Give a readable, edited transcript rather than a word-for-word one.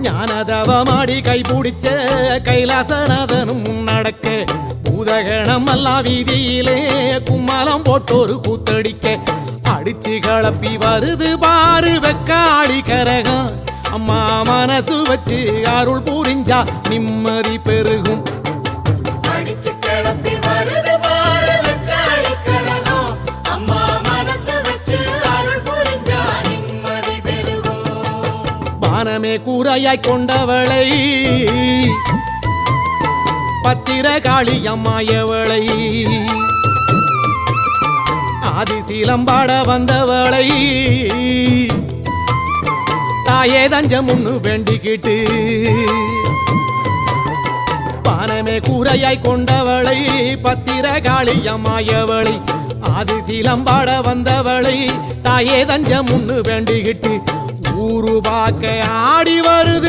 ஞானதவமாடி கைபிடிச்ச கைலாசநாதனும் நடக்க பூதகணம் எல்லாம் வீதியிலே கும்மாலம் போட்டோரு கூத்தடிக்க அடிச்சு கலப்பி வருது பாரு வெக்காளி கரகம் அம்மா மனசு வச்சு அருள் புரிஞ்சா நிம்மதி பெருகும் அடிச்சு கிளப்பி வருது பாரு வெக்காளி கரகம் அம்மா மனசு வச்சு அருள் புரிஞ்சா நிம்மதி பெருகும் பானமே கூரையாய் கொண்டவளை பத்திரகாளி அம்மாயவளை ஆதிசீலம்பாட வந்தவளை தாயே தஞ்சம் ஒண்ணு வேண்டிக்கிட்டு பானமே கூரையாய் கொண்டவளை பத்திரகாளி அம்மாயவளை ஆதிசீலம்பாட வந்தவளை தாயே தஞ்சம் ஒண்ணு வேண்டிக்கிட்டு ஊரு பார்க்க ஆடி வருது